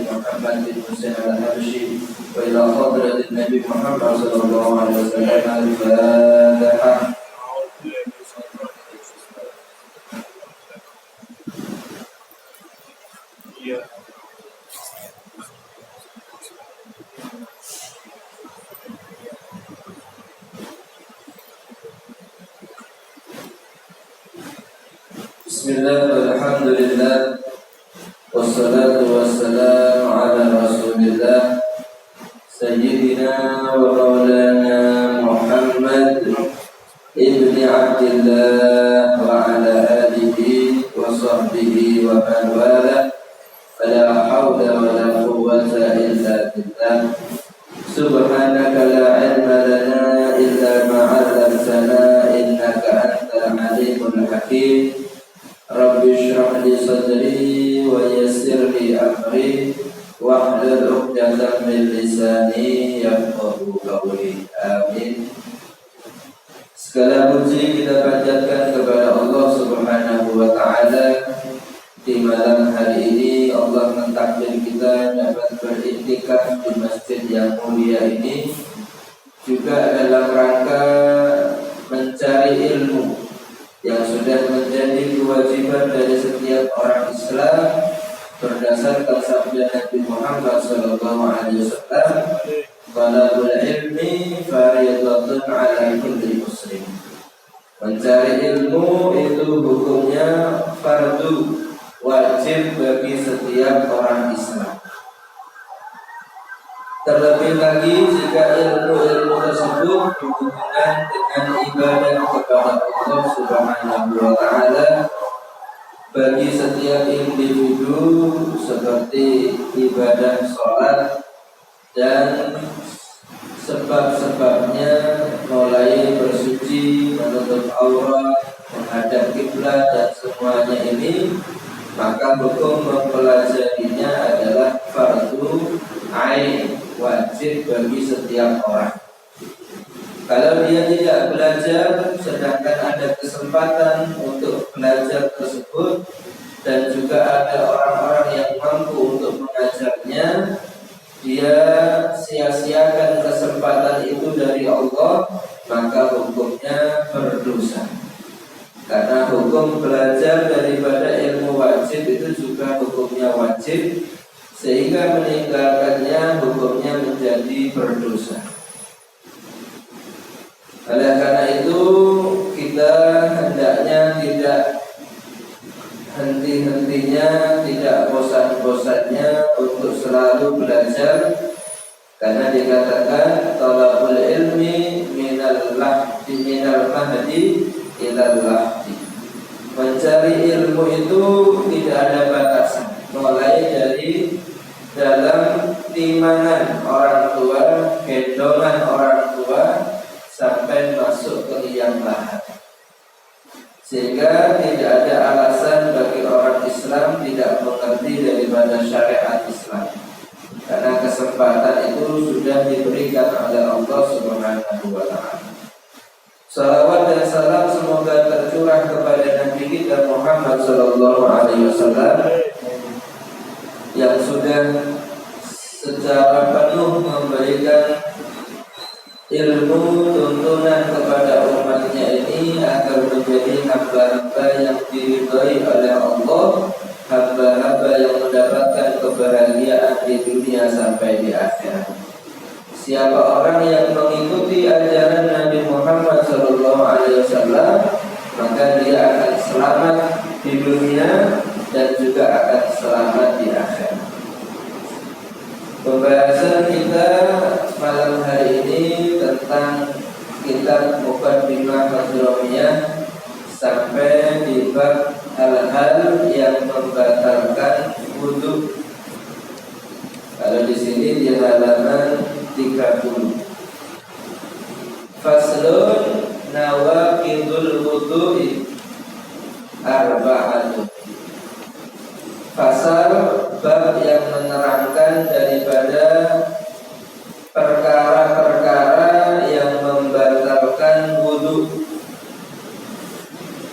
Muhammad bin Husain al-Habsyi wa ila hadratin Nabi Muhammad sallallahu alaihi wasallam. Al-Fatihah. Bismillah, alhamdulillah, wassalatu wassalamu ala rasulillah Sayyidina wa maulana Muhammad ibni Abdillah wa ala alihi wa sahbihi wa man wala. La hawla wa la quwwata illa billah. Subhanaka la ilma lana illa ma 'allamtana innaka antal alimul hakim. Rabbi shrah li sadri wa yassir li amri wahlul 'uqdatam min lisani yafqahu qawli. Amin. Segala puji kita panjatkan kepada Allah Subhanahu wa taala. Di malam hari ini Allah mentakdir kita dapat beriktikaf di masjid yang mulia ini, juga dalam rangka mencari ilmu yang sudah menjadi kewajiban dari setiap orang Islam berdasarkan sabda Nabi Muhammad sallallahu alaihi wasallam, "Talabul ilmi fardhatun 'ala kulli muslim." Mencari ilmu itu hukumnya fardu, wajib bagi setiap orang Islam. Terlebih lagi jika ilmu-ilmu tersebut berhubungan dengan ibadah kepada Allah Subhanahu wa taala bagi setiap individu, seperti ibadah sholat dan sebab-sebabnya mulai bersuci, menutup aurat, menghadap kiblat dan semuanya ini, maka hukum mempelajarinya adalah fardu ain, wajib bagi setiap orang. Kalau dia tidak belajar sedangkan ada kesempatan untuk belajar tersebut dan juga ada orang-orang yang mampu untuk mengajarnya, dia sia-siakan kesempatan itu dari Allah, maka hukumnya berdosa. Karena hukum belajar daripada ilmu wajib itu juga hukumnya wajib, sehingga meninggalkannya hukumnya menjadi berdosa. Oleh karena itu kita hendaknya tidak henti-hentinya, tidak bosan-bosannya untuk selalu belajar, karena dikatakan talabul ilmi minal mahdi ilal lahdi. Mencari ilmu itu tidak ada batasan, mulai dari dalam timangan orang tua, gendongan orang tua, sampai masuk ke liang lahat. Sehingga tidak ada alasan bagi orang Islam tidak mengerti daripada syariat Islam, karena kesempatan itu sudah diberikan oleh Allah Subhanahu wa taala. Salawat dan salam semoga tercurah kepada Nabi kita Muhammad sallallahu alaihi wasallam yang sudah secara penuh memberikan ilmu tuntunan kepada umatnya ini agar menjadi hamba-hamba yang diridhai oleh Allah, hamba-hamba yang mendapatkan kebahagiaan di dunia sampai di akhirat. Siapa orang yang mengikuti ajaran Nabi Muhammad SAW, maka dia akan selamat di dunia dan juga akan selamat di akhirat. Pembahasan kita malam hari ini tentang kitab Muqaddimah Hadramiyah sampai di bab hal-hal yang membatalkan wudu. Kalau di sini di halaman 30. Faslun nawaqidul wudu'i arba'atun. Pasal bab yang menerangkan daripada perkara-perkara yang membatalkan wudu.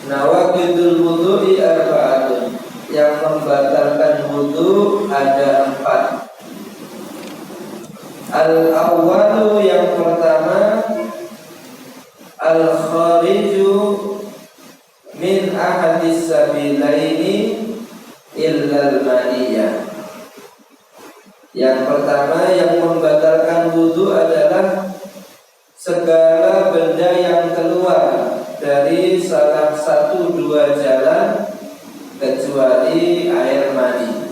Nawaqidul wudu'i arba'atun. Yang membatalkan wudu ada ada 4. Al-awwalu yang pertama, al-khariju min ahadis sabilaini illal maniyah. Yang pertama yang membatalkan wudu adalah segala benda yang keluar dari salah satu dua jalan kecuali air mani.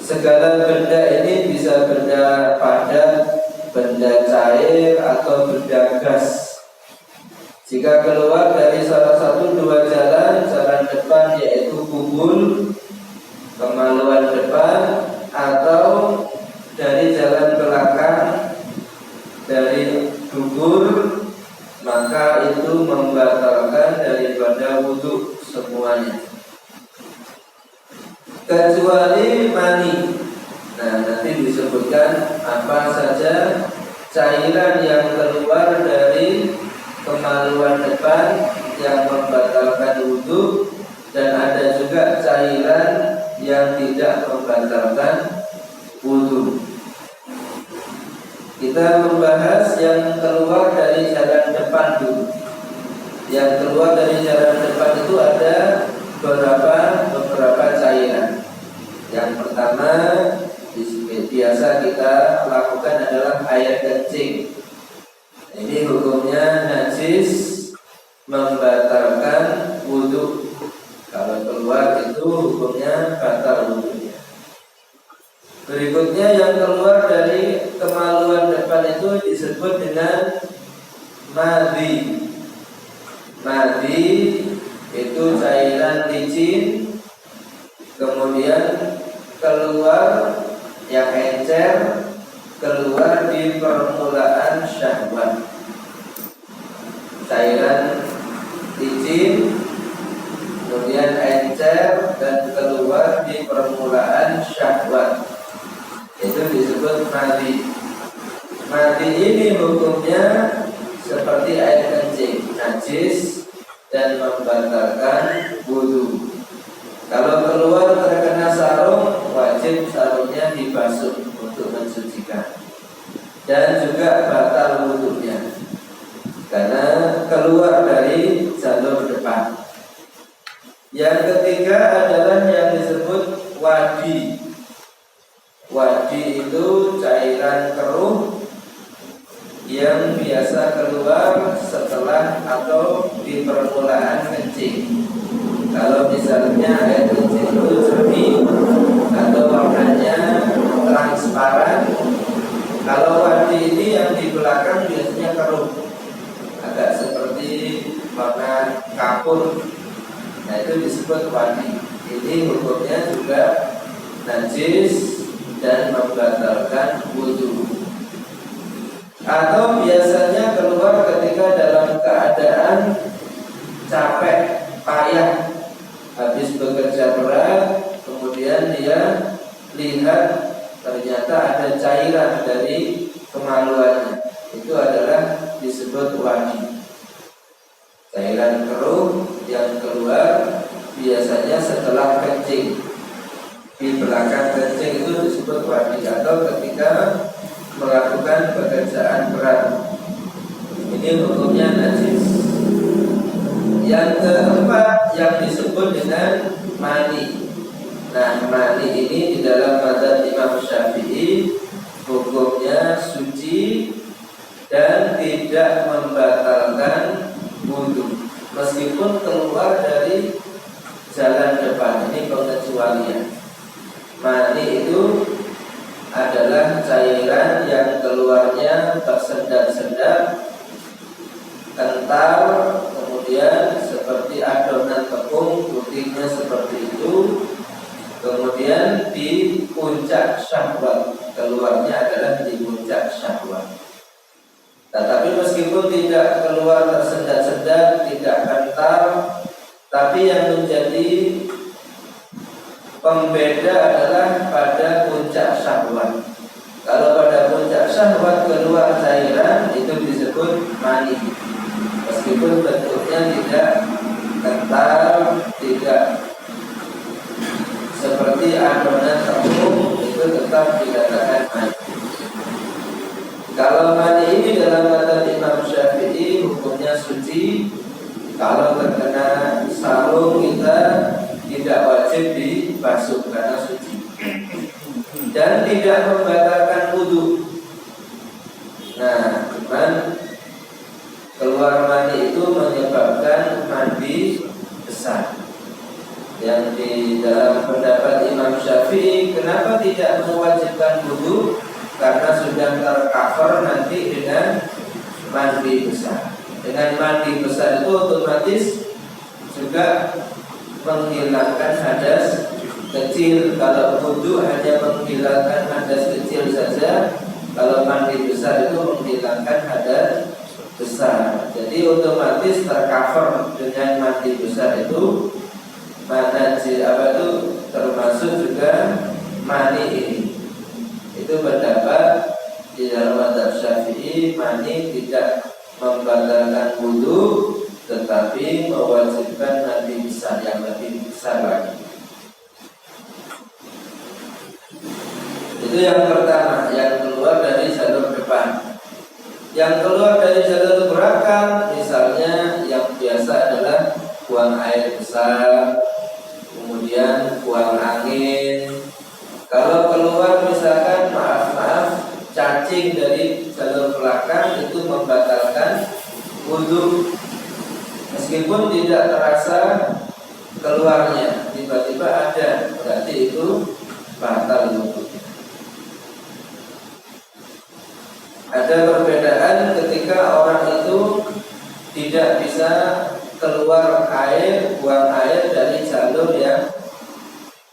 Segala benda ini bisa benda padat, benda cair, atau benda gas. Jika keluar dari salah satu dua jalan depan yaitu kubul, kemaluan depan, atau dari jalan belakang, dari dubur, maka itu membatalkan daripada wudu semuanya, kecuali mani. Nah, nanti disebutkan apa saja cairan yang keluar dari kemaluan depan yang membatalkan wudu, dan ada juga cairan yang tidak membatalkan wudu. Kita membahas yang keluar dari jalan depan dulu. Yang keluar dari jalan depan itu ada beberapa cairan. Yang pertama biasa kita lakukan adalah air kencing. Ini hukumnya najis, membatalkan wudu. Kalau keluar itu hukumnya batal wudunya. Berikutnya yang keluar dari kemaluan depan itu disebut dengan madhi. Madhi itu cairan licin, kemudian keluar yang encer, keluar di permulaan syahwat. Cairan licin, kemudian encer, dan keluar di permulaan syahwat, itu disebut madhi. Madhi ini hukumnya seperti air kencing, najis dan membatalkan wudu. Kalau keluar terkena sarung, wajib sarungnya dibasuh untuk mensucikan, dan juga batal wudunya karena keluar dari jalur depan. Yang ketiga adalah yang disebut wadi. Wadi itu cairan keruh yang biasa keluar setelah atau di permulaan kencing. Kalau misalnya air kencing itu jernih atau warnanya transparan, kalau wadi ini yang di belakang biasanya keruh, agak seperti warna kapur. Nah, itu disebut wadi. Ini hukumnya juga najis dan membatalkan wudu. Atau biasanya keluar ketika dalam keadaan capek, payah, habis bekerja berat, kemudian dia lihat ternyata ada cairan dari kemaluannya. Itu adalah disebut wadi. Cairan keruh yang keluar biasanya setelah kencing. Di belakang kencing itu disebut wadi, atau ketika melakukan pekerjaan berat. Ini hukumnya najis. Yang keempat yang disebut dengan mani. Nah, mani ini di dalam mazhab Imam Syafi'i hukumnya suci dan tidak membatalkan wudu meskipun keluar dari jalan depan. Ini pengecualian. Mani itu adalah cairan yang keluarnya tersendat-sendat, kental, kemudian seperti adonan tepung, putihnya seperti itu, kemudian di puncak syahwat, keluarnya adalah di puncak syahwat. Tetapi meskipun tidak keluar tersendat-sendat, tidak kental, tapi yang menjadi pembeda adalah pada puncak syahwat. Kalau pada puncak syahwat keluar cairan, itu disebut mani. Meskipun bentuknya tidak kental, tidak seperti adonan tepung itu tetap dikatakan mani. Kalau mani ini dalam kata Imam Syafi'i hukumnya suci. Kalau terkena sarung kita tidak wajib dibasuh karena suci dan tidak membatalkan wudu. Nah, cuman keluar mani itu menyebabkan mandi besar. Yang di dalam pendapat Imam Syafi'i, kenapa tidak mewajibkan wudu? Karena sudah tercover nanti dengan mandi besar. Dengan mandi besar itu otomatis juga menghilangkan hadas kecil. Kalau wudu hanya menghilangkan hadas kecil saja, kalau mandi besar itu menghilangkan hadas besar. Jadi otomatis tercover dengan mandi besar itu termasuk juga mani ini. Itu pendapat di dalam mazhab Syafi'i, mani tidak membatalkan wudu tetapi mewajibkan mandi besar yang lebih besar lagi. Itu yang pertama, yang keluar dari jalur depan. Yang keluar dari jalur belakang, misalnya yang biasa adalah buang air besar, kemudian buang angin. Kalau keluar misalkan cacing dari jalur belakang, itu membatalkan wudu. Meskipun tidak terasa keluarnya, tiba-tiba ada, berarti itu batal wudu. Ada perbedaan ketika orang itu tidak bisa keluar air, buang air dari jalur yang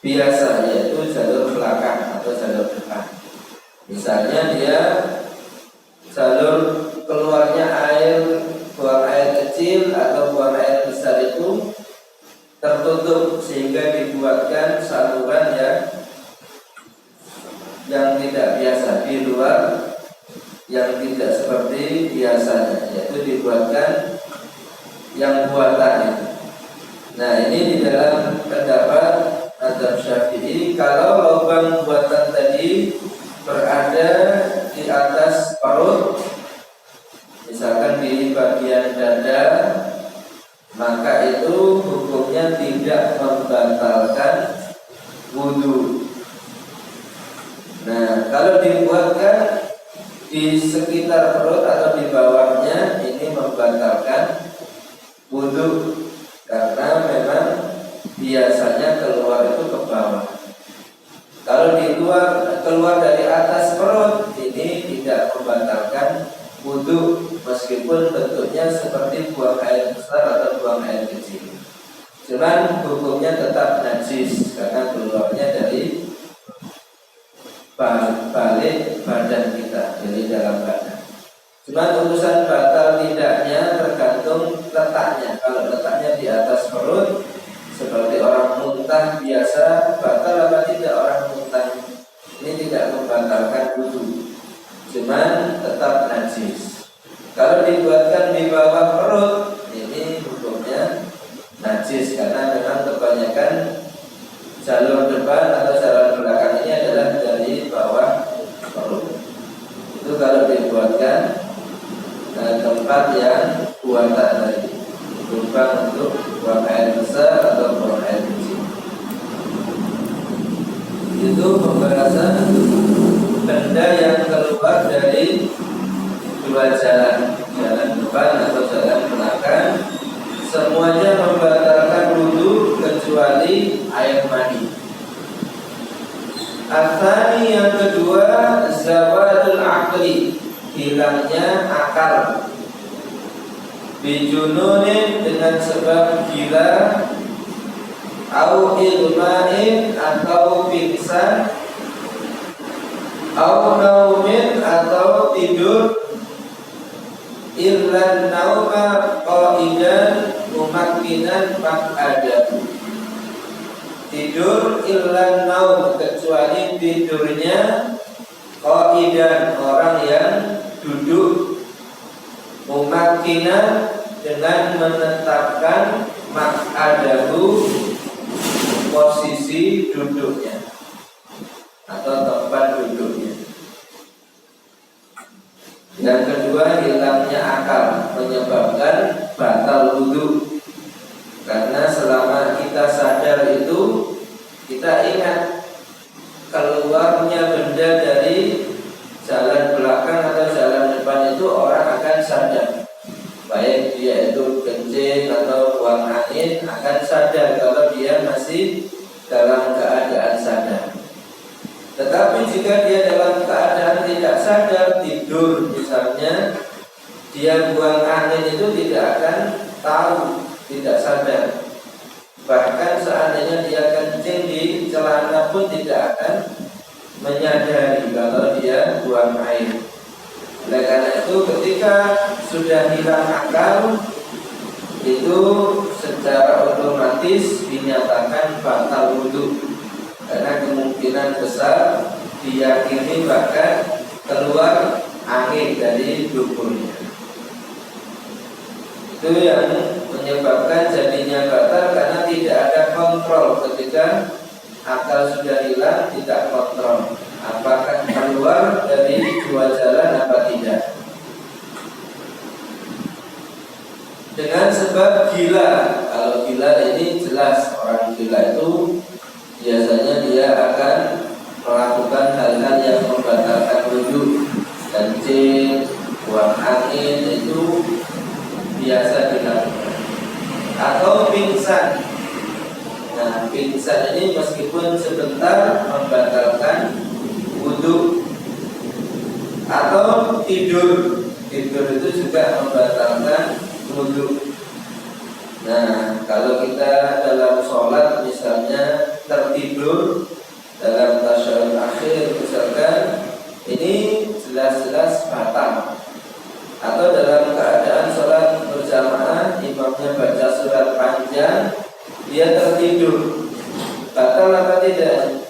biasa, yaitu jalur belakang atau jalur depan. Misalnya dia jalur keluarnya air, buang air kecil atau buang air besar itu tertutup sehingga dibuatkan saluran yang tidak biasa di luar, yang tidak seperti biasanya, yaitu dibuatkan yang buatan itu. Nah, ini di dalam pendapat mazhab Syafi'i, kalau lubang buatan tadi berada di atas perut, misalkan di bagian dada, maka itu hukumnya tidak membatalkan wudu. Nah, kalau dibuatkan di sekitar perut atau di bawahnya, ini membatalkan wudu karena memang biasanya keluar itu ke bawah. Kalau keluar dari atas perut, ini tidak membatalkan wudu meskipun bentuknya seperti buang air besar atau buang air kecil. Cuman hukumnya tetap najis karena keluarnya dari balik badan kita, dari dalam badan. Cuman urusan batal tidaknya tergantung letaknya. Kalau letaknya di atas perut, seperti orang muntah biasa, batal apa tidak orang muntah? Ini tidak membatalkan wudu, cuman tetap najis. Kalau dibuatkan di bawah perut, ini hukumnya najis karena memang kebanyakan jalur depan atau jalur belakang ini adalah dari bawah perut. Itu kalau dibuatkan tempat yang buatan tadi, lubang untuk buang air besar atau buang air kecil. Itu pembahasan benda yang keluar dari dua jalan, jalan depan atau jalan belakang, semuanya membatalkan wudu kecuali air mani. Atsani yang kedua, zawatul aqli, hilangnya akal. Bijununin, dengan sebab gila, au ilmain, atau pingsan, au naumin, atau tidur, illan nauma qaidan mumakkinan maq'adahu. Tidur illan naum, kecuali tidurnya qaidan, orang yang duduk, mumakkinan, dengan menetapkan maq'adahu, posisi duduknya. Yang kedua, hilangnya akal menyebabkan batal wudhu. Karena selama kita sadar itu, kita ingat keluarnya benda dari jalan belakang atau jalan depan itu orang akan sadar. Baik dia itu kencing atau buang angin, akan sadar kalau dia masih dalam keadaan sadar. Tetapi jika dia dalam keadaan tidak sadar, tidur misalnya, dia buang angin itu tidak akan tahu, tidak sadar. Bahkan seandainya dia kencing di celana pun tidak akan menyadari kalau dia buang air. Oleh karena itu ketika sudah hilang akal, itu secara otomatis dinyatakan batal wudhu. Karena kemungkinan besar diyakini bahkan keluar angin dari duburnya. Itu yang menyebabkan jadinya batal karena tidak ada kontrol. Ketika akal sudah hilang, tidak kontrol apakah keluar dari dua jalan apa tidak. Dengan sebab gila. Kalau gila ini jelas, orang gila itu biasanya dia akan melakukan hal-hal yang membatalkan wudhu. Kencing, buang angin itu biasa dilakukan. Atau pingsan. Nah, pingsan ini meskipun sebentar membatalkan wudhu. Atau tidur. Tidur itu juga membatalkan wudhu. Nah, kalau kita dalam sholat misalnya tertidur dalam tasyahud akhir misalkan, ini jelas-jelas batal. Atau dalam keadaan sholat berjamaah, imamnya baca surat panjang, dia tertidur, batal apa tidak?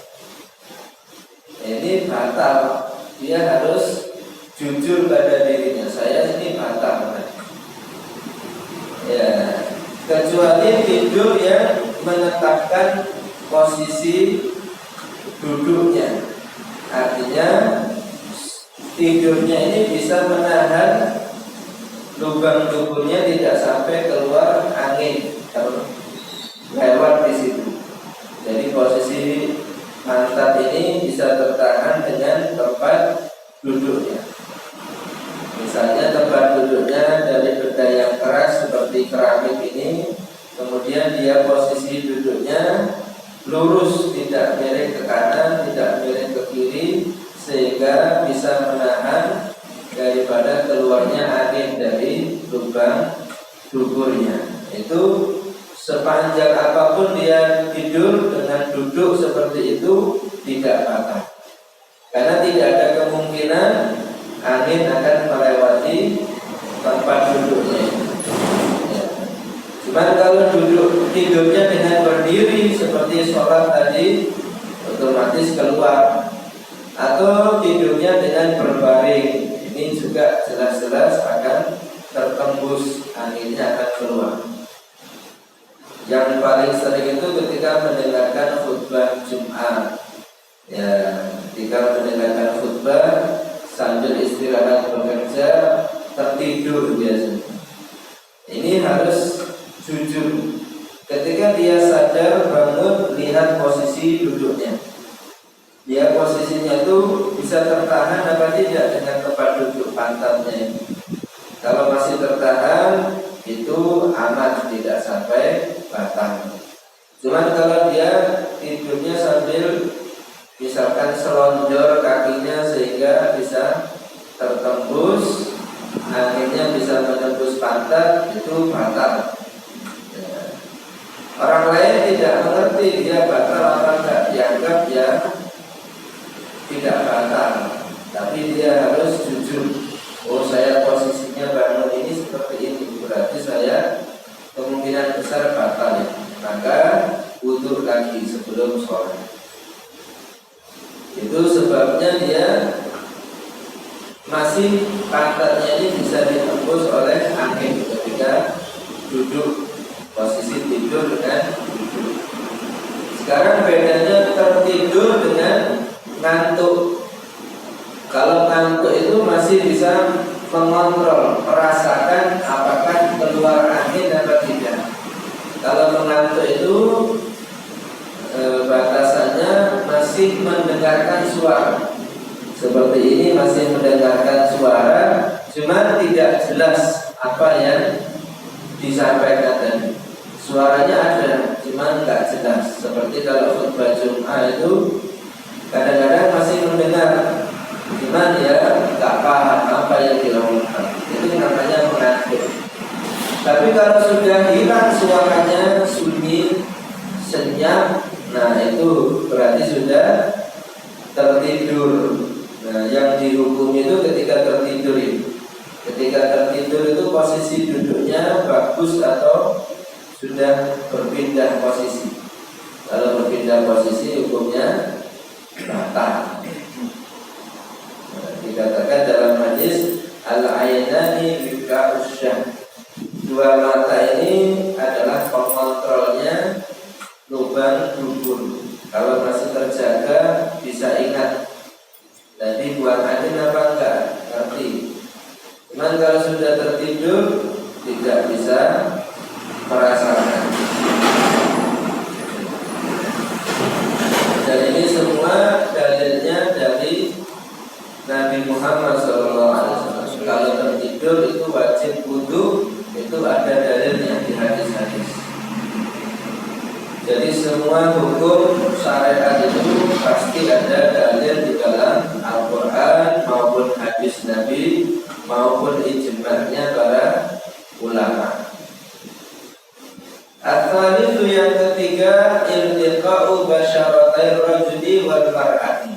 Ini batal. Dia harus jujur pada dirinya, saya ini batal. Ya, kecuali tidur yang menetapkan posisi duduknya. Artinya tidurnya ini bisa menahan lubang tubuhnya tidak sampai keluar angin lewat di situ. Jadi posisi pantat ini bisa tertahan dengan tempat duduknya. Misalnya tempat duduknya dari benda yang keras seperti keramik ini, kemudian dia posisi duduknya lurus, tidak miring ke kanan, tidak miring ke kiri, sehingga bisa menahan daripada keluarnya angin dari lubang duburnya. Itu sepanjang apapun dia tidur dengan duduk seperti itu tidak batal, karena tidak ada kemungkinan angin akan melewati tempat duduknya. Ya. Cuman kalau duduk tidurnya dengan berdiri seperti sholat tadi, otomatis keluar. Atau tidurnya dengan berbaring, ini juga jelas-jelas akan tertembus, anginnya akan keluar. Yang paling sering itu ketika mendengarkan khutbah Jumat. Ya, ketika mendengarkan khutbah sambil istirahat bekerja, tertidur biasanya. Ini harus jujur. Ketika dia sadar bangun, lihat posisi duduknya. Dia posisinya itu bisa tertahan apa tidak dengan tempat duduk pantatnya ini. Kalau masih tertahan, itu aman, tidak sampai batal. Cuman kalau dia tidurnya sambil misalkan selonjor kakinya sehingga bisa tertembus, anginnya bisa menembus pantat, itu batal. Ya. Orang lain tidak mengerti dia batal apa enggak, dianggap ya tidak batal, tapi dia harus jujur. Oh, saya posisinya bangun ini seperti ini, berarti saya kemungkinan besar batal ya. Maka wudhu lagi sebelum sholat. Itu sebabnya dia masih pantatnya ini bisa ditembus oleh angin ketika duduk, posisi tidur dengan duduk. Sekarang bedanya tertidur dengan ngantuk. Kalau ngantuk itu masih bisa mengontrol, merasakan apakah keluar angin atau tidak. Kalau mengantuk itu batasannya masih mendengarkan suara. Seperti ini masih mendengarkan suara, cuma tidak jelas apa yang disampaikan tadi. Suaranya ada, cuma nggak jelas. Seperti kalau khutbah Jum'ah itu kadang-kadang masih mendengar, cuman ya nggak paham apa yang dilakukan. Itu namanya mengantuk. Tapi kalau sudah hilang suaranya, sunyi, senyap, nah itu berarti sudah tertidur. Nah, yang dihukum itu ketika tertidur itu. Ketika tertidur itu posisi duduknya bagus atau sudah berpindah posisi. Kalau berpindah posisi hukumnya batal. Nah, dikatakan dalam hadis al-ainani bika usyah. Dua mata ini adalah pengontrolnya lubang dubur. Kalau masih terjaga bisa ingat. Jadi buang angin apa enggak? Ngerti. Cuman kalau sudah tertidur tidak bisa merasakan. Dan ini semua dalilnya dari Nabi Muhammad SAW. Kalau tertidur itu wajib wudu, itu ada dalilnya di hadis-hadis. Jadi semua hukum syariat itu pasti ada dalil di dalam Al-Quran maupun hadis Nabi maupun ijma'nya para ulama. Al-Thalithu yang ketiga, iltiqa'u basyaratai rajuli wal mar'ati.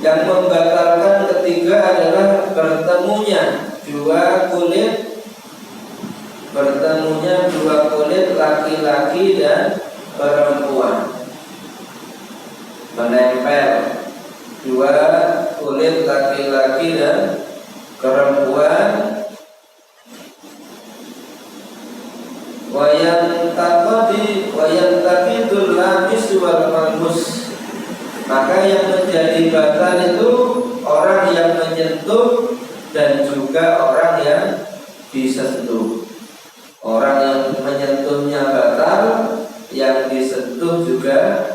Yang membatalkan ketiga adalah bertemunya dua kulit laki-laki dan perempuan. Menempel dua kulit laki-laki dan perempuan. Wayang taqidul lamis wal malmus. Maka yang menjadi batal itu orang yang menyentuh dan juga orang yang disentuh. Orang yang menyentuhnya batal, yang disentuh juga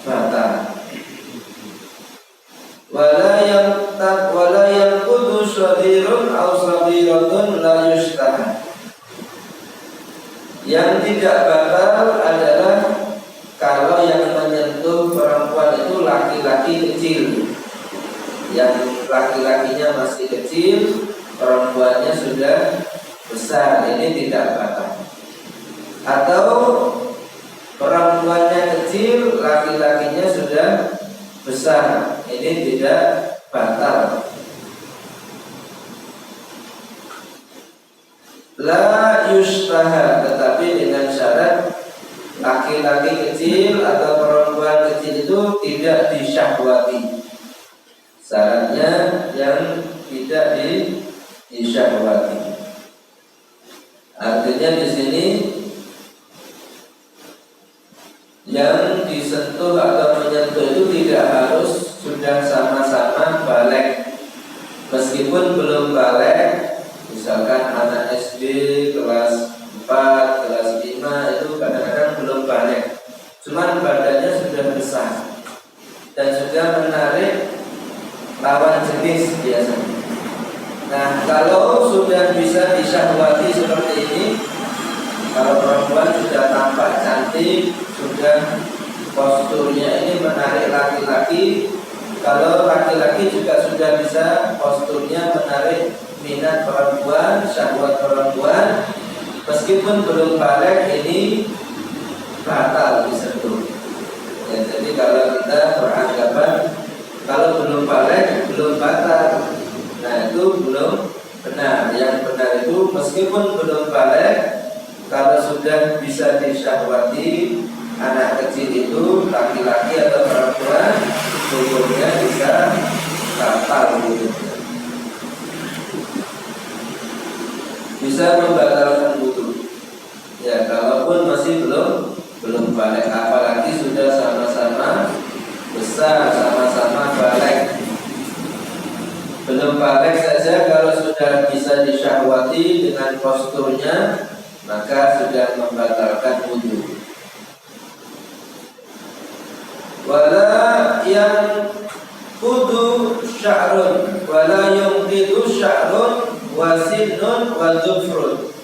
batal. Wala yang kudu sadirun aw sabiratun la yustaha. Yang tidak batal adalah kalau yang menyentuh perempuan itu laki-laki kecil. Yang laki-lakinya masih kecil, perempuannya sudah besar, ini tidak batal. Atau perempuannya kecil, laki-lakinya sudah besar, ini tidak batal. La yustaha, tetapi dengan syarat laki-laki kecil atau perempuan kecil itu tidak disyahwati. Syaratnya yang tidak disyahwati. Artinya di sini yang disentuh atau menyentuh itu tidak harus sudah sama-sama balik. Meskipun belum balik, misalkan anak SD kelas 4, kelas 5 itu kadang-kadang belum balik. Cuman badannya sudah besar dan sudah menarik lawan jenis biasanya. Nah, kalau sudah bisa disyahwati seperti ini, kalau perempuan sudah tampak cantik, sudah posturnya ini menarik laki-laki, kalau laki-laki juga sudah bisa posturnya menarik minat perempuan, syahwat perempuan, meskipun belum balik ini batal disentuh. Ya, jadi kalau kita beranggapan kalau belum balik belum batal, nah itu belum benar. Yang benar itu meskipun belum balik, kalau sudah bisa disyahwati anak kecil itu laki-laki atau perempuan, hukumnya bisa batal gitu. Bisa membatalkan wudu. Ya, kalaupun masih belum balik, apalagi sudah sama-sama besar, sama-sama balik. Belum balik saja sudah bisa disyahwati dengan posturnya, maka sudah membatalkan wudu. Wala yang kudu sya'run wala yumqidu sya'run wa sinnun wa zufrun.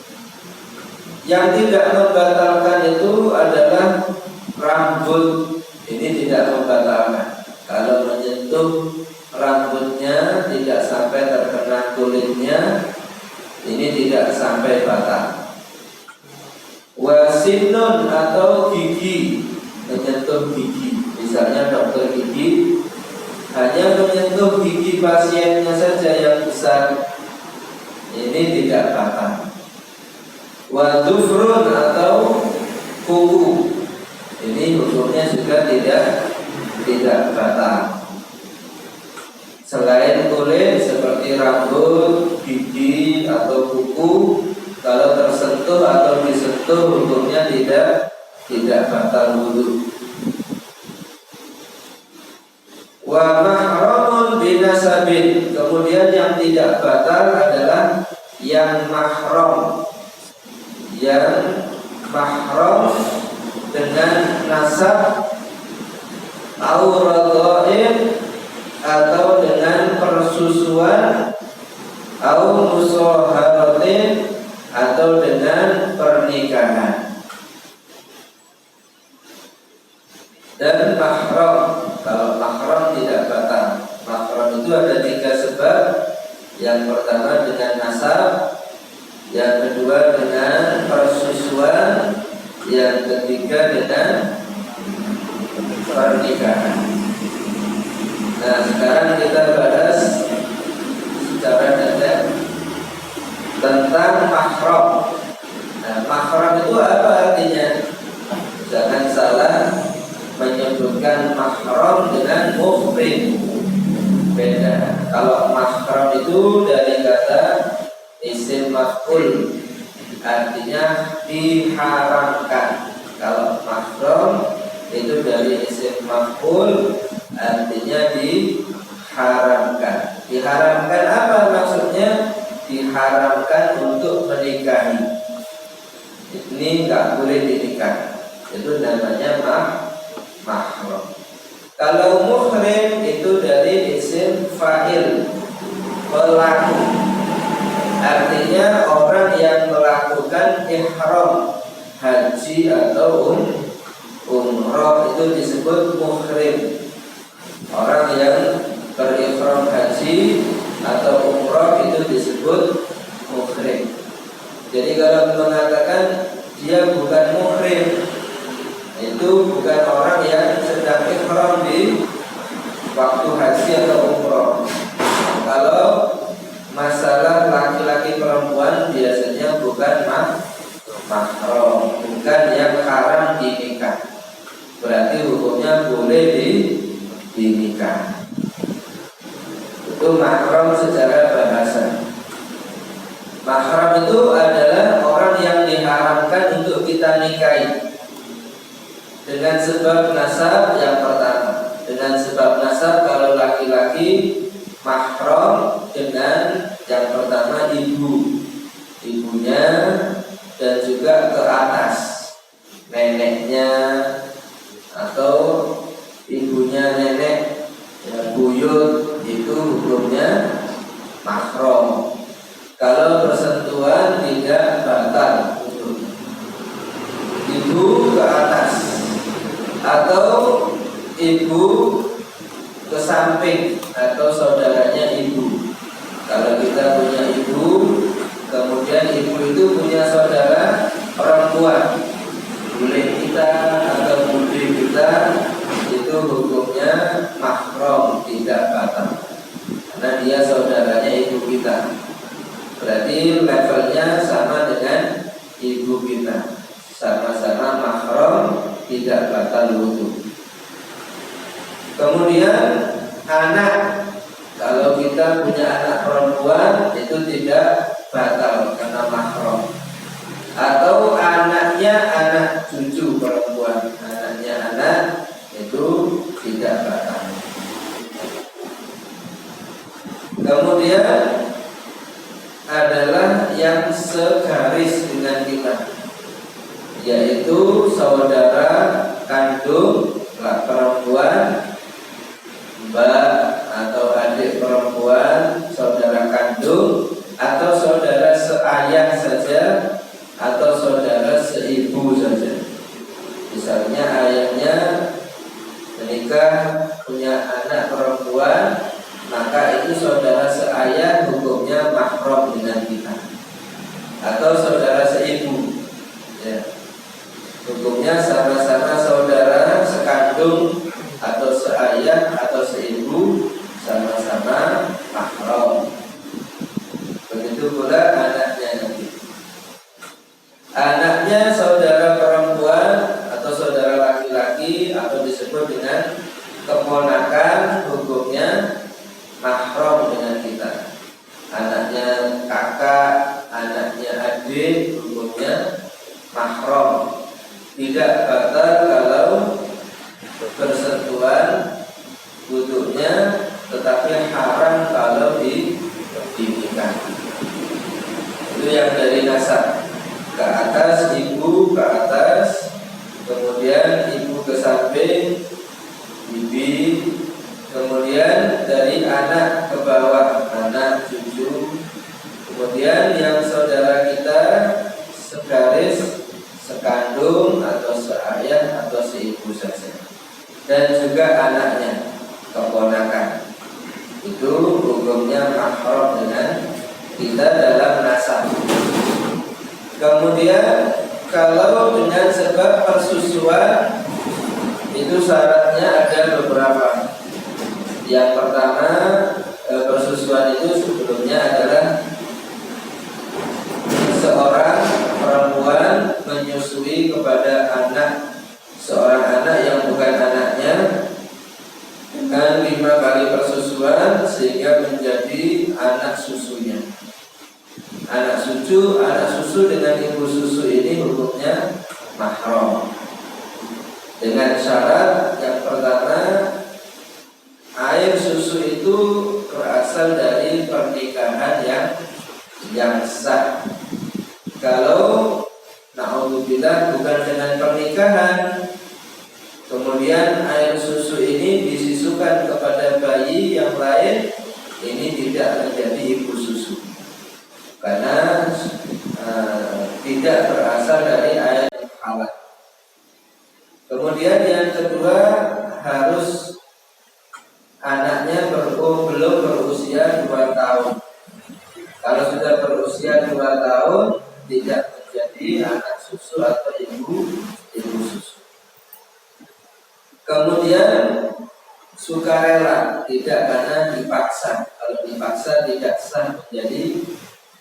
Yang tidak membatalkan itu adalah rambut. Ini tidak membatalkan. Kalau menyentuh rambutnya tidak sampai terkena kulitnya, ini tidak sampai batal. Wasinnun atau gigi, menyentuh gigi. Misalnya dokter gigi hanya menyentuh gigi pasiennya saja yang besar, ini tidak batal. Wadufrun atau kuku, ini hukumnya juga tidak batal. Selain kulit seperti rambut, gigi atau kuku, kalau tersentuh atau disentuh hukumnya tidak batal wudu. Wa mahramun binasabin, kemudian yang tidak batal adalah yang mahram. Yang mahram dengan nasab auradoin atau dengan persusuan, au musoharatin atau dengan pernikahan. Dan mahram, kalau mahram tidak batal. Mahram itu ada 3 sebab. Yang pertama dengan nasab, yang kedua dengan persusuan, yang ketiga dengan pernikahan. Nah, sekarang kita bahas secara detail tentang mahram. Nah, mahram itu apa artinya? Jangan salah menyebutkan mahram dengan muhrim. Beda. Kalau mahram itu dari kata isim maf'ul, artinya diharamkan. Kalau mahram itu dari isim maf'ul, artinya diharamkan. Diharamkan apa maksudnya? Diharamkan untuk menikahi. Ini nggak boleh dinikah. Itu namanya mahram. Kalau muhrim itu dari isim fa'il, pelaku. Artinya orang yang melakukan ihram haji atau umrah itu disebut muhrim. Orang yang berihram haji atau umrah itu disebut muhrim. Jadi kalau mengatakan dia bukan muhrim, itu bukan orang yang sedang ihram di waktu haji atau umrah. Kalau masalah laki-laki perempuan biasanya bukan mahram, bukan yang haram dinikah. Berarti hukumnya boleh dinikah. Itu mahram secara bahasa. Mahram itu adalah orang yang diharamkan untuk kita nikahi. Dengan sebab nasab yang pertama. Dengan sebab nasab kalau laki-laki mahram dengan yang pertama ibunya dan juga ke atas neneknya atau ibunya nenek ya, buyut, itu hukumnya mahram. Kalau bersentuhan tidak batal ibu ke atas atau ibu ke samping atau saudaranya ibu. Kalau kita punya ibu, kemudian ibu itu punya saudara perempuan, bule kita atau bude kita, itu hukumnya mahram, tidak batal karena dia saudaranya ibu kita. Berarti levelnya sama dengan ibu kita, sama-sama mahram, tidak batal wudu. Kemudian anak, kalau kita punya anak perempuan itu tidak batal karena mahram. Atau anaknya anak cucu perempuan, anaknya anak itu tidak batal. Kemudian adalah yang segaris dengan kita, yaitu saudara kandung perempuan, mbak atau adik perempuan, saudara kandung, atau saudara seayah saja, atau saudara seibu saja. Misalnya ayahnya menikah punya anak perempuan, maka itu saudara seayah hukumnya mahram dengan kita, atau saudara seibu, ya, hukumnya sama-sama saudara sekandung atau seayah atau seibu, sama-sama mahram. Begitu pula anaknya nanti. Anaknya saudara perempuan atau saudara laki-laki atau disebut dengan keponakan, hukumnya mahram dengan kita. Anaknya kakak, anaknya adik, hukumnya mahram. Tidak batal kalau bersentuhan wudhunya, tetapi haram kalau dinikahi. Itu yang dari nasab. Ke atas ibu, ke atas, kemudian ibu ke samping, bibi, kemudian dari anak ke bawah, anak, cucu, kemudian yang saudara kita segaris, sekandung atau seayah atau seibu saja, dan juga anaknya, keponakan, itu hukumnya mahram dengan kita dalam nasab. Kemudian kalau dengan sebab persusuan, itu syaratnya ada beberapa. Yang pertama, persusuan itu sebelumnya adalah seorang perempuan menyusui kepada anak, seorang anak yang bukan anaknya, dengan 5 kali persusuan sehingga menjadi anak susunya. Anak susu dengan ibu susu ini hukumnya mahram. Dengan syarat yang pertama, air susu itu berasal dari pernikahan yang sah. Kalau na'udzubillah bukan dengan pernikahan, kemudian air susu ini disisukan kepada bayi yang lain, ini tidak menjadi ibu susu, karena tidak berasal dari air yang halal. Kemudian yang kedua, harus anaknya belum berusia 2 tahun. Kalau sudah berusia 2 tahun, tidak menjadi anak susu atau ibu susu. Kemudian sukarela, tidak karena dipaksa. Kalau dipaksa tidak sah menjadi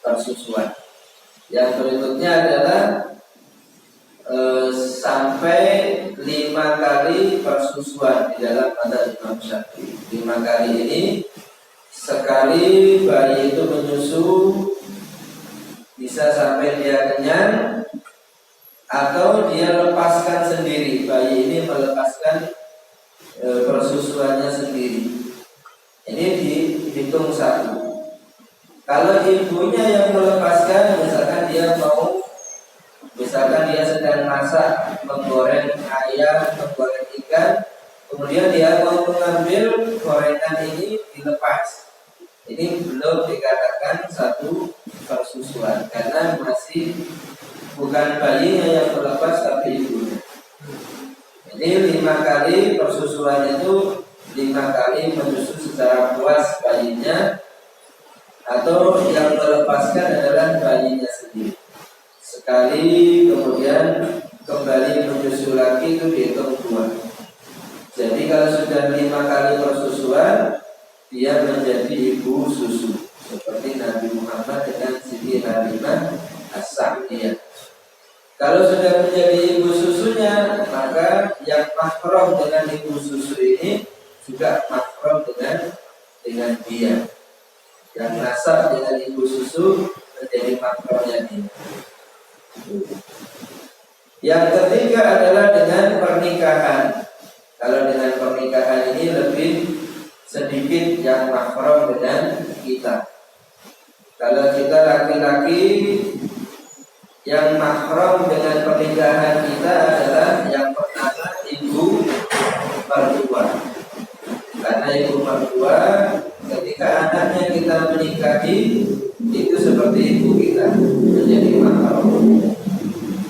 persusuan. Yang berikutnya adalah sampai 5 kali persusuan di dalam mazhab Imam Syafi'i. 5 kali ini, sekali bayi itu menyusu bisa sampai dia kenyang, atau dia lepaskan sendiri. Bayi ini melepaskan persusuannya sendiri. Ini dihitung 1. Kalau ibunya yang melepaskan, misalkan dia sedang masak, menggoreng ayam, menggoreng ikan, kemudian dia mau mengambil gorengan ini dilepas. Ini belum dikatakan satu persusuan, karena masih bukan bayinya yang melepas, tapi ibunya. Ini 5 kali persusuan itu 5 kali menyusu secara puas bayinya, atau yang melepaskan adalah bayinya sendiri. Sekali kemudian kembali menyusu lagi, itu dihitung 2. Jadi kalau sudah 5 kali persusuan, dia menjadi ibu susu, seperti Nabi Muhammad dengan Siti Halimah As-Sa'diyah. Kalau sudah menjadi ibu susunya, maka yang mahram dengan ibu susu ini juga mahram dengan dia. Yang nasab dengan ibu susu menjadi mahramnya dia. Yang ketiga adalah dengan pernikahan. Kalau dengan pernikahan ini lebih sedikit yang mahram dengan kita. Kalau kita laki-laki, yang mahram dengan pernikahan kita adalah yang pertama ibu mertua. Karena ibu mertua ketika anaknya kita menikahi itu seperti ibu kita, menjadi mahram.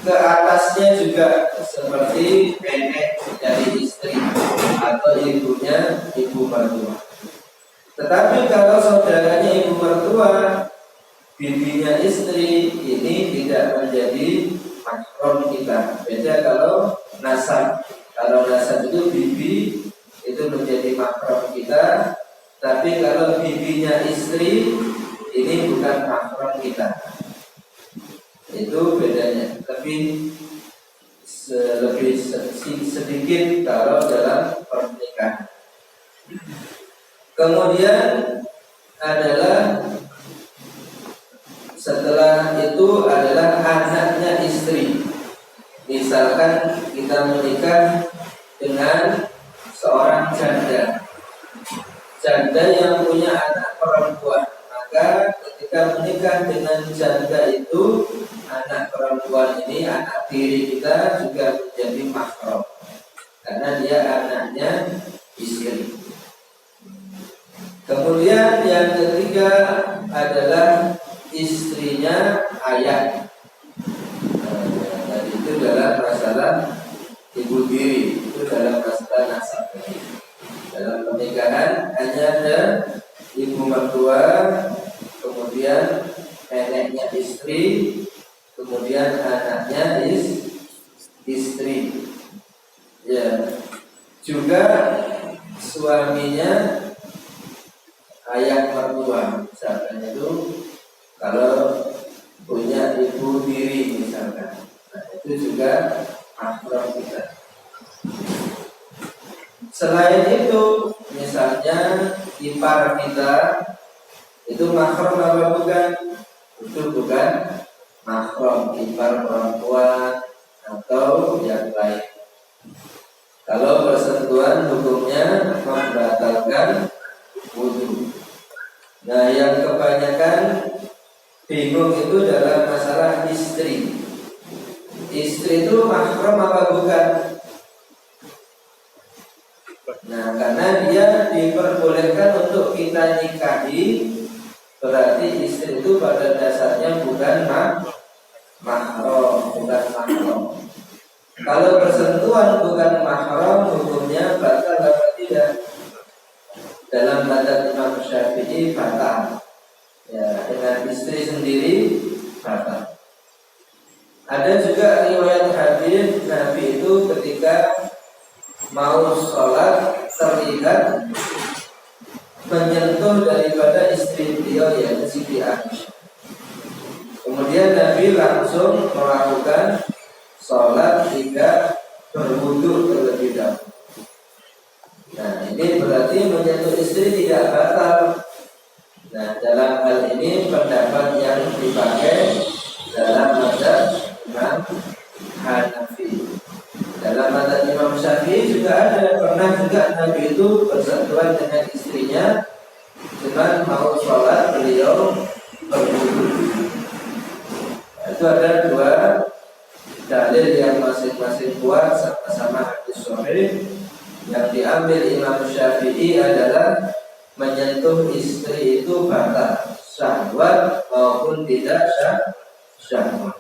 Ke atasnya juga seperti nenek dari istri atau ibunya ibu mertua. Tetapi kalau saudaranya ibu mertua, bibinya istri, ini tidak menjadi mahram kita. Beda kalau nasab. Kalau nasab itu bibi itu menjadi mahram kita, tapi kalau bibinya istri ini bukan mahram kita. Itu bedanya. Lebih sedikit kalau dalam pernikahan. Kemudian adalah setelah itu adalah anaknya istri. Misalkan kita menikah dengan seorang janda, janda yang punya anak perempuan, maka ketika menikah dengan janda itu, anak perempuan ini, anak tiri kita juga menjadi mahram karena dia anaknya istri. Kemudian yang ketiga adalah istrinya ayah. Tadi itu dalam masalah ibu tiri, itu dalam masalah nasab. Dalam pernikahan hanya ada ibu mertua, kemudian neneknya istri, kemudian anaknya istri. Ya, juga suaminya ayah mertua, misalkan itu kalau punya ibu tiri misalkan, nah itu juga mahram kita. Selain itu, misalnya ipar kita itu mahram apa bukan? Itu bukan mahram, ipar perempuan atau yang lain. Kalau persentuhan hukumnya membatalkan wudu. Nah, yang kebanyakan bingung itu dalam masalah istri. Istri itu mahram apa bukan? Nah, karena dia diperbolehkan untuk kita nikahi, berarti istri itu pada dasarnya bukan mahram, bukan mahram. Kalau bersentuhan bukan mahram, hukumnya batal apa tidak? Dalam mazhab Imam Syafi'i batal. Ya, dengan istri sendiri batal. Ada juga riwayat hadis Nabi itu ketika mau sholat terlihat menyentuh daripada istri beliau, yaitu Siti Aisyah. Kemudian Nabi langsung melakukan sholat hingga berwudu terlebih dahulu. Nah, ini berarti menyentuh istri tidak batal. Nah, dalam hal ini pendapat yang dipakai dalam mazhab Imam Hanafi. Dalam mazhab Imam Syafi'i juga ada, pernah juga Nabi itu bersentuhan dengan istrinya, cuman mau sholat beliau berwudu. Itu ada dua dalil yang masing-masing kuat, sama-sama hadis sahih. Yang diambil Imam Syafi'i adalah menyentuh istri itu batal, syahwat maupun tidak syahwat.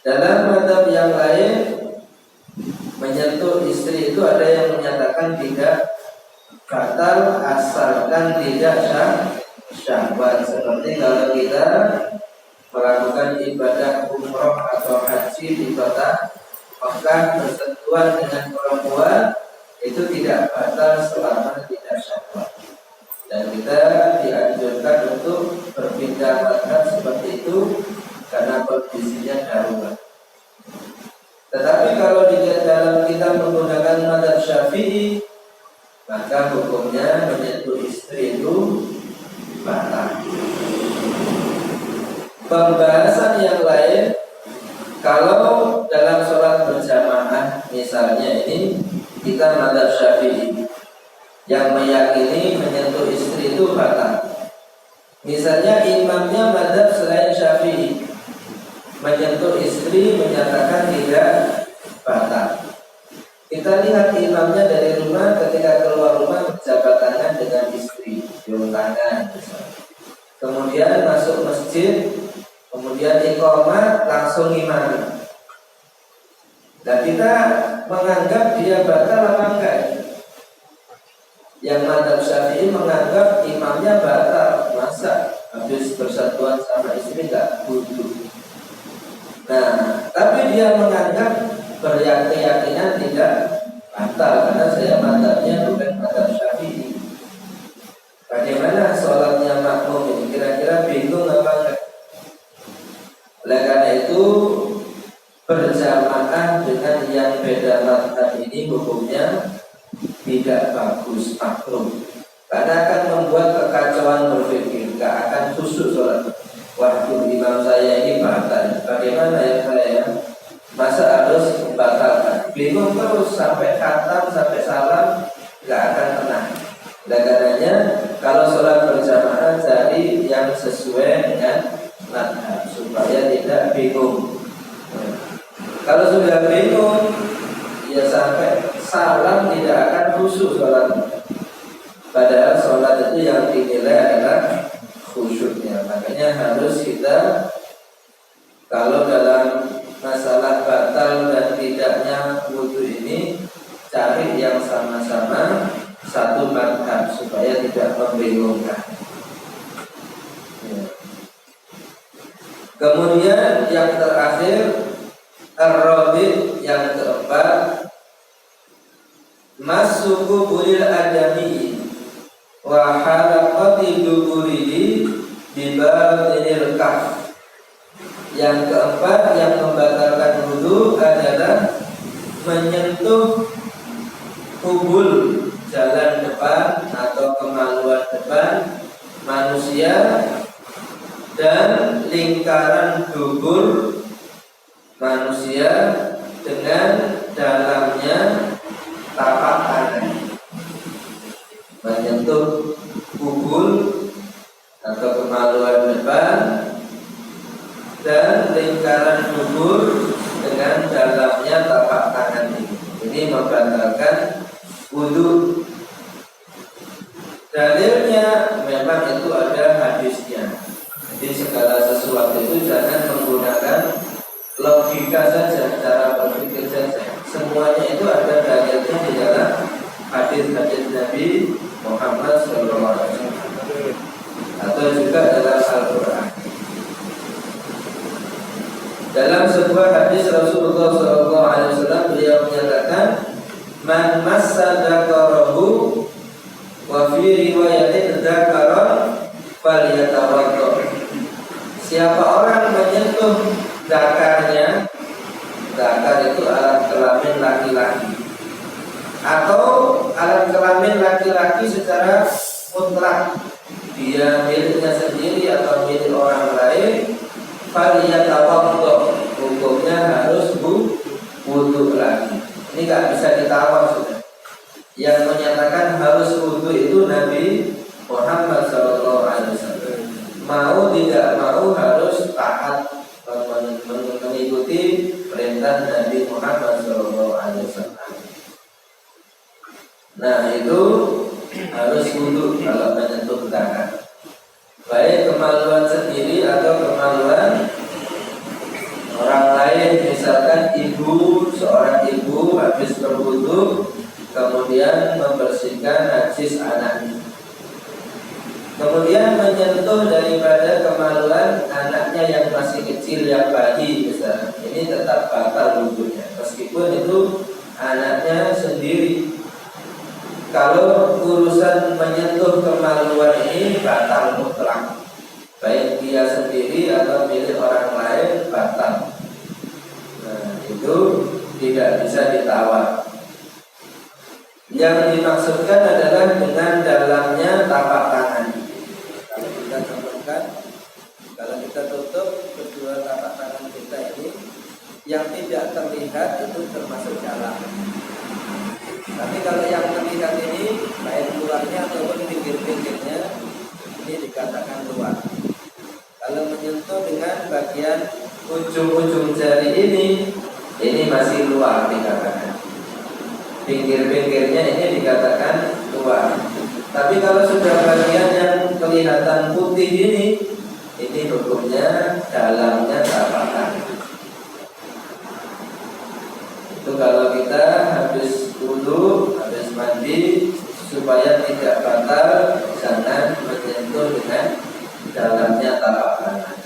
Dalam mazhab yang lain, menyentuh istri itu ada yang menyatakan tidak batal asalkan tidak syahwat. Seperti kalau kita melakukan ibadah umroh atau haji di kota Mekah, bersentuhan dengan perempuan itu tidak batal selama tidak syahwat. Dan kita dianjurkan untuk berpindah mazhab seperti itu karena kondisinya darurat. Tetapi kalau di dalam kita menggunakan mazhab Syafi'i, maka hukumnya menyentuh istri itu batal. Pembahasan yang lain, kalau dalam sholat berjamaah misalnya ini kita mazhab Syafi'i yang meyakini menyentuh istri itu batal. Misalnya imamnya mazhab selain Syafi'i, menyentuh istri menyatakan tidak batal. Kita lihat imamnya dari rumah, ketika keluar rumah berjabat tangan dengan istri, cium tangan misalnya. Kemudian masuk masjid, kemudian iqamah langsung imam. Nah, kita menganggap dia batal apa enggak? Yang mazhab Syafi'i menganggap imamnya batal, masa habis bersatuan sama istri enggak wudu. Nah, tapi dia menganggap berkeyakinan tidak batal karena saya mazhabnya bukan mazhab Syafi'i. Bagaimana sholatnya makmum ini? Kira-kira bingung apa enggak? Oleh karena itu berjamaah dengan yang beda mazhab ini hukumnya tidak bagus, makruh. Karena akan membuat kekacauan berpikir, nggak akan khusyuk sholat. Waduh, imam saya ini batal. Bagaimana ya saya? Masa harus membatalkan? Bingung terus sampai khatam, sampai salam, nggak akan tenang. Oleh karenanya, kalau sholat berjamaah cari yang sesuai dengan mazhab supaya tidak bingung. Kalau sudah bingung, ya sampai salam tidak akan khusyuk sholat. Padahal sholat itu yang dinilai adalah khusyuknya. Makanya harus kita, kalau dalam masalah batal dan tidaknya wudu ini, cari yang sama-sama satu mazhab supaya tidak membingungkan. Kemudian yang terakhir, ar-rabi', yang keempat, masuku bulil adami wa halaqati duburihi bibatinil kaf. Yang keempat yang membatalkan wudu adalah menyentuh kubul, jalan depan atau kemaluan depan manusia dan lingkaran dubur manusia dengan dalamnya tapak tangan. Menyentuh kubul atau kemaluan depan dan lingkaran dubur dengan dalamnya tapak tangan ini membatalkan wudu. Dalilnya memang itu ada hadisnya. Jadi segala sesuatu itu jangan menggunakan logika saja, cara berpikir saja. Semuanya itu ada dalilnya di dalam hadis-hadis Nabi Muhammad SAW atau juga dalam Al-Quran. Dalam sebuah hadis Rasulullah SAW beliau menyatakan, man massa dzakarahu wa fi riwayatin dzakaron falyatawaddo. Siapa orang menyentuh zakarnya, zakar itu alat kelamin laki-laki, atau alat kelamin laki-laki secara mutlak, dia miliknya sendiri atau milik orang lain, falyatawaddo, hukumnya harus wudu lagi. Ini nggak bisa ditawar sudah. Yang menyatakan harus wudu itu Nabi Muhammad SAW. Mau tidak mau harus taat mengikuti perintah Nabi Muhammad SAW. Nah, itu harus wudu kalau menyentuh zakar. Baik kemaluan sendiri atau kemaluan orang lain. Misalkan seorang ibu habis berwudu kemudian membersihkan najis anaknya, kemudian menyentuh daripada kemaluan anaknya yang masih kecil, yang bayi misalnya, ini tetap batal wudunya meskipun itu anaknya sendiri. Kalau urusan menyentuh kemaluan ini batal mutlak, baik dia sendiri atau milik orang lain batal. Nah, itu tidak bisa ditawar. Yang dimaksudkan adalah dengan dalamnya tapak tangan. Kalau kita contohkan, kalau kita tutup kedua tapak tangan kita ini, yang tidak terlihat itu termasuk dalam. Tapi kalau yang terlihat ini, baik luarnya ataupun pinggir-pinggirnya, ini dikatakan luar. bagian ujung-ujung jari ini masih luar dikatakan. Pinggir-pinggirnya ini dikatakan luar. Tapi kalau sudah bagian yang kelihatan putih ini hukumnya dalamnya tapakan. Itu kalau kita habis wudu, habis mandi, supaya tidak batal, jangan menyentuh dengan dalamnya tapak kanan.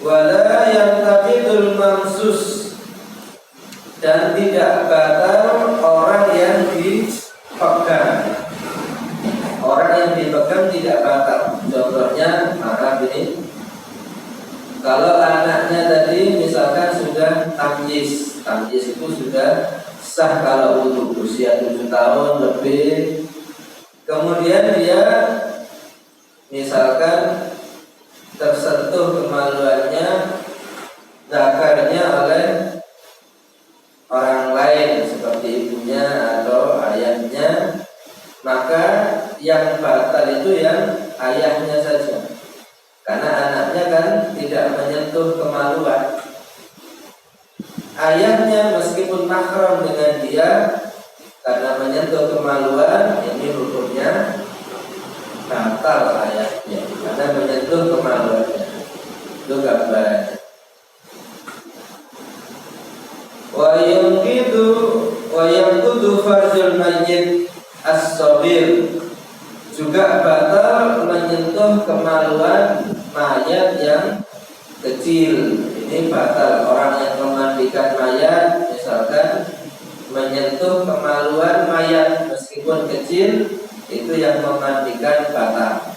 Wala yantaqidul mamsus, dan tidak batal orang yang dipegang. Orang yang dipegang tidak batal. Contohnya, maaf ini, kalau anaknya tadi misalkan sudah tamyiz itu sudah sah kalau wudu, usia 7 tahun lebih. Kemudian dia misalkan tersentuh kemaluannya, zakarnya oleh orang lain seperti ibunya atau ayahnya, maka yang batal itu yang ayahnya saja, karena anaknya kan tidak menyentuh kemaluan. Ayahnya meskipun mahram dengan dia, karena menyentuh kemaluan, ini hukumnya batal ayahnya, karena menyentuh kemaluannya. Itu gambarannya. Wa yanqudu farjul mayyit as-sabir, juga batal menyentuh kemaluan mayat yang kecil. Ini batal. Orang yang memandikan mayat misalkan menyentuh kemaluan mayat meskipun kecil, itu yang memandikan batal.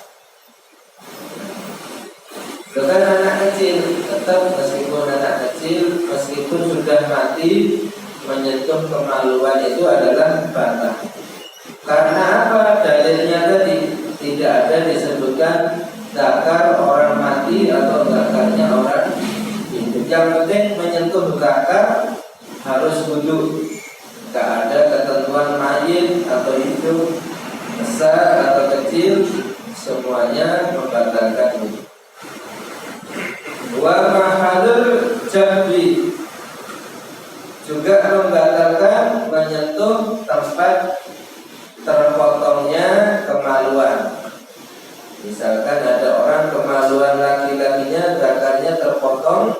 Bukan anak kecil, tetap meskipun anak kecil, meskipun sudah mati, menyentuh kemaluan itu adalah batal. Karena apa? Dalilnya tadi tidak ada disebutkan zakar orang mati atau zakarnya orang hidup. Yang penting menyentuh zakar harus wudu. Tidak ada ketentuan mayit atau hidup, besar atau kecil, semuanya membatalkan wudu. Wa mahadul jabri, juga membatalkan menyentuh tempat terpotongnya kemaluan. Misalkan ada orang kemaluan laki-lakinya, zakarnya terpotong,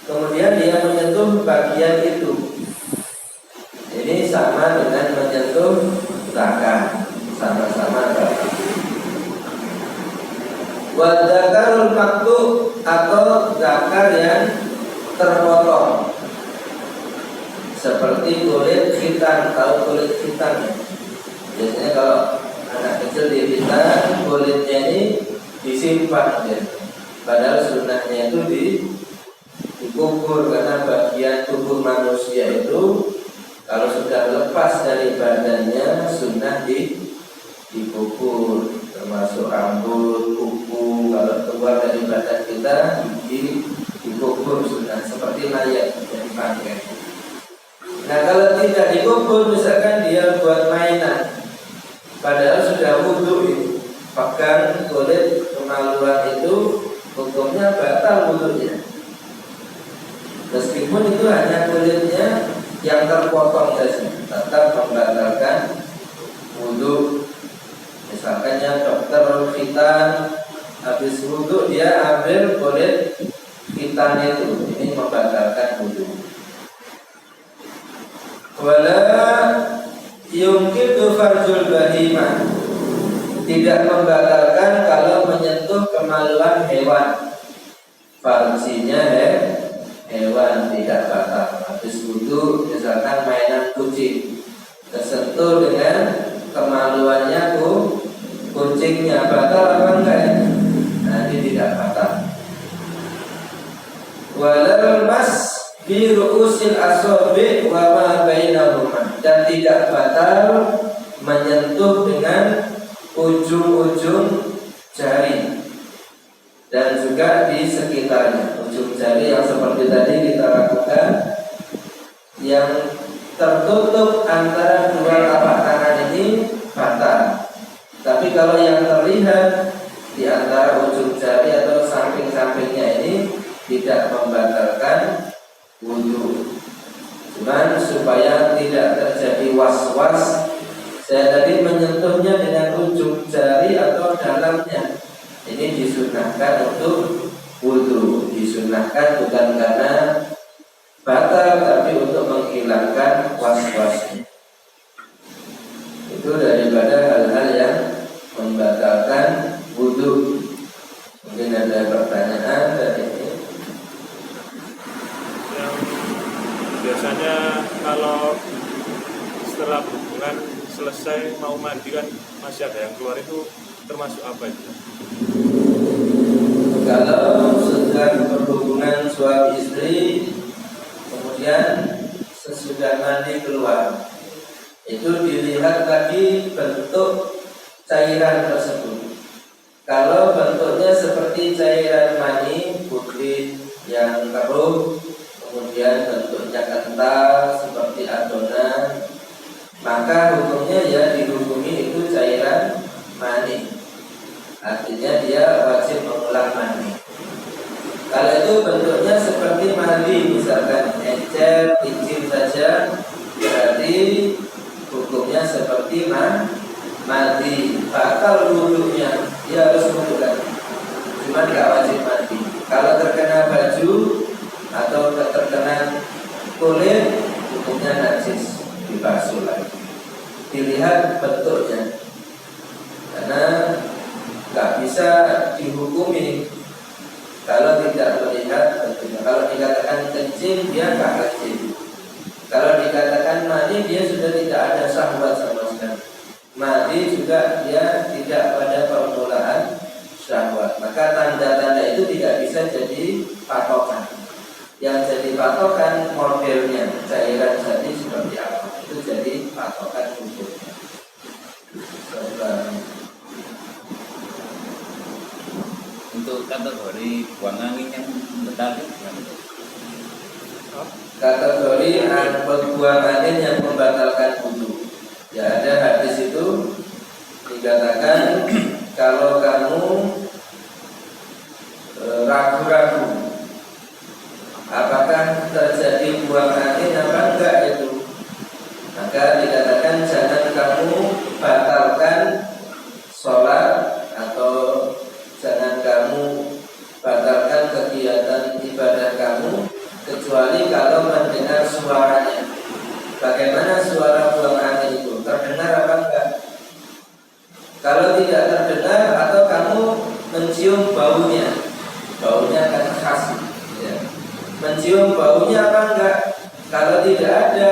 kemudian dia menyentuh bagian itu. Ini sama dengan menyentuh zakar, sama-sama zakar. Wa zakarul maqtu, atau zakar yang terpotong, seperti kulit khitan. Tahu kulit khitan ya? Biasanya kalau anak kecil di khitan, kulitnya ini disimpan ya. Padahal sunnahnya itu dikubur, karena bagian tubuh manusia itu kalau sudah lepas dari badannya sunnah dikubur, termasuk rambut, kuku. Kalau keluar dari badan kita dikubur sunnah, seperti mayat yang dipakai. Nah, kalau tidak dikubur, misalkan dia buat mainan, padahal sudah wudu itu, pegang kulit kemaluan itu, hukumnya batal wudunya. Meskipun itu hanya kulitnya yang terpotong saja, tetap membatalkan wudu. Misalkan yang dokter khitan, habis wudu dia ambil kulit khitan itu, ini membatalkan wudu. Wala yumkitu farjul bahimah, tidak membatalkan kalau menyentuh kemaluan hewan. Farjinya hewan tidak batal. Habis wudu misalkan mainan kucing, tersentuh dengan kemaluannya kucingnya, batal apa enggak ya? Nah, ini tidak batal. Walal mas bi ru'usil asabi wa ma bainahuma, dan tidak batal menyentuh dengan ujung-ujung jari dan juga di sekitarnya. Ujung jari yang seperti tadi kita lakukan, yang tertutup antara dua tapak tangan ini batal. Tapi kalau yang terlihat di antara ujung jari atau samping samping-sampingnya ini tidak membatalkan wudhu. Cuman supaya tidak terjadi was-was, saya tadi menyentuhnya dengan ujung jari atau dalamnya. Ini disunahkan untuk wudhu, disunahkan bukan karena batal, tapi untuk menghilangkan was-wasnya. Itu daripada hal-hal yang membatalkan wudhu. Mungkin ada pertanyaan dari ini. Yang biasanya kalau setelah hubungan selesai mau mandi kan masih ada yang keluar, itu termasuk apa itu? Kalau sudah berhubungan suami istri, kemudian sesudah mandi keluar, itu dilihat lagi bentuk cairan tersebut. Kalau bentuknya seperti cairan mani putih yang keruh, kemudian bentuknya kental seperti adonan, maka hukumnya ya dihukumi itu cairan mani. Artinya dia wajib mengulang mandi. Kalau itu bentuknya seperti mandi, misalkan encer, licin saja, berarti hukumnya seperti mandi. Batal wudhunya, dia harus mengulang. Cuma nggak wajib mandi. Kalau terkena baju atau terkena kulit, hukumnya najis, dibasuh lagi. Dilihat bentuknya, karena nggak bisa dihukumi kalau tidak melihat bentuknya. Kalau dikatakan kencing, dia nggak kencing. Kalau dikatakan mandi, dia sudah tidak ada syahwat sama sekali. Mandi juga dia tidak pada permulaan syahwat. Maka tanda-tanda itu tidak bisa jadi patokan. Yang jadi patokan modelnya, cairan jadi seperti apa, itu jadi patokan hukumnya. Untuk kategori buang angin yang betal, kategori buang angin yang membatalkan wudhu. Ya, ada hadis itu dikatakan kalau kamu ragu-ragu apakah terjadi buang angin apa enggak itu, maka dikatakan jangan kamu batalkan sholat atau jangan kamu batalkan kegiatan ibadah kamu kecuali kalau mendengar suaranya. Bagaimana suara buang angin itu? Terdengar apa enggak? Kalau tidak terdengar atau kamu mencium baunya, baunya akan khas, ya. Mencium baunya apa enggak? Kalau tidak ada,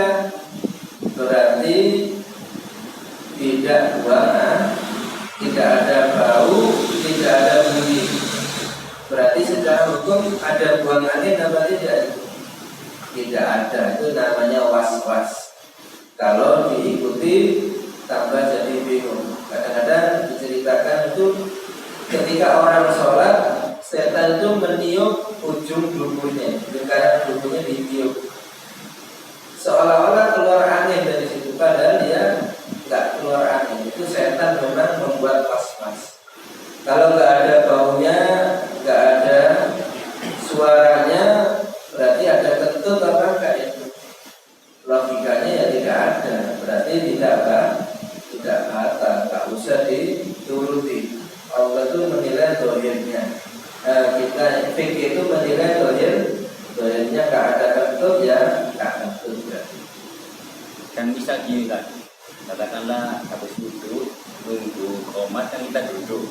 berarti tidak buang, tidak ada bau, tidak ada bunyi. Berarti secara hukum ada buang angin apa tidak? Tidak ada, itu namanya was-was. Kalau diikuti tambah jadi bingung. Kadang-kadang diceritakan itu ketika orang sholat, setan itu meniup ujung dukunya, lingkaran dukunya ditiup, seolah-olah keluar angin dari situ, padahal dia nggak keluar angin. Itu setan memang membuat was-was. Kalau nggak ada baunya, nggak ada suaranya, berarti ada kentut apa enggak itu? Logikanya ya tidak ada, berarti tidak batal, nggak usah dituruti. Allah itu menilai dohirnya. Kita fikih itu menilai dohirnya nggak ada kentut ya nggak kentut berarti. kan bisa gini kan, katakanlah habis duduk nunggu komat kan kita duduk,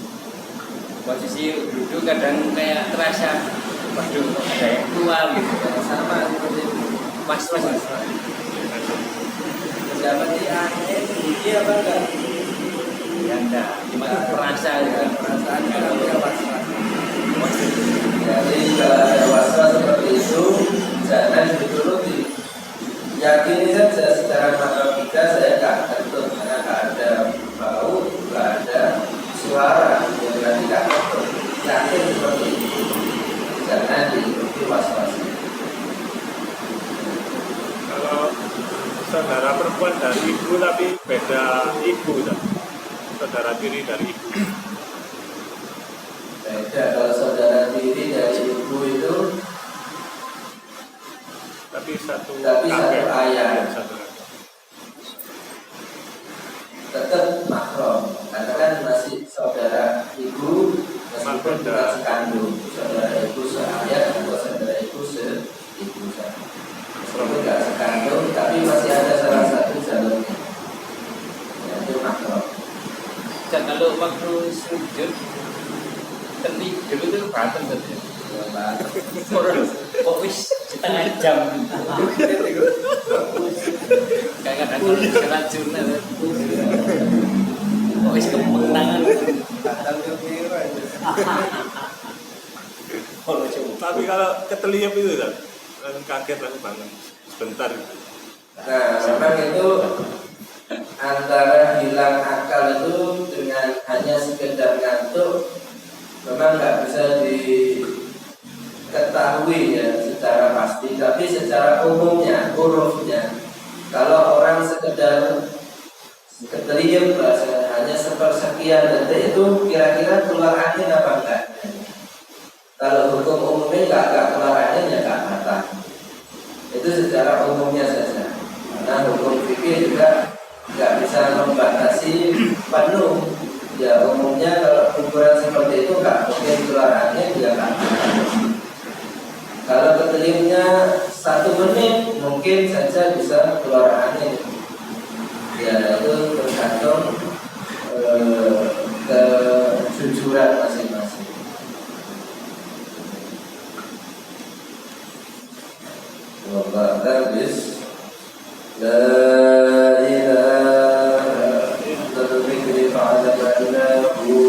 posisi duduk kadang kayak terasa waduh ada yang keluar gitu, Sama seperti was-was. seperti angin, bunyi apa enggak? Ya enggak, cuma perasa gitu. Perasaan namanya was-was. Jadi kalau ada was-was seperti itu, jangan dituruti. Yakini saja secara matematika saya nggak kentut, karena nggak ada bau, nggak ada suara, ya berarti nggak kentut. Yakin seperti itu. Jangan dituruti was-was. Kalau saudara perempuan dari ibu tapi beda ibu, saudara tiri dari ibu. Beda kalau saudara tiri diri dari ibu itu Tapi satu satu ayat. Satu ayat. Tetap mahram karena kan masih saudara ibu meskipun bukan sekandung, saudara ibu seayat atau saudara ibu seibu saja. Meskipun tidak sekandung tapi masih ada salah satu jalurnya, yaitu mahram. Dan kalau waktu sujud tertidur itu berantem saja. Kok wis setengah jam kayak kadang-kadang sholat jurnal kok wis kemenangan. Tapi kalau keteliap itu kan kaget langsung bangun sebentar itu. Nah, memang itu antara hilang akal itu dengan hanya sekedar ngantuk memang nggak bisa diketahui ya secara pasti, tapi secara umumnya, hurufnya, kalau orang sekedar keteliap hanya sepersekian detik itu kira-kira keluar angin apa enggak? Kalau hukum umumnya nggak keluar angin ya nggak mata. Itu secara umumnya saja. Karena hukum fikih juga nggak bisa membatasi penuh. Ya umumnya kalau ukuran seperti itu nggak mungkin keluar angin ya kan. Kalau keteliapnya 1 menit mungkin saja bisa keluar angin. Ya itu tergantung kejujuran masing-masing. Wallahu a'lam. La ilaha illa huwa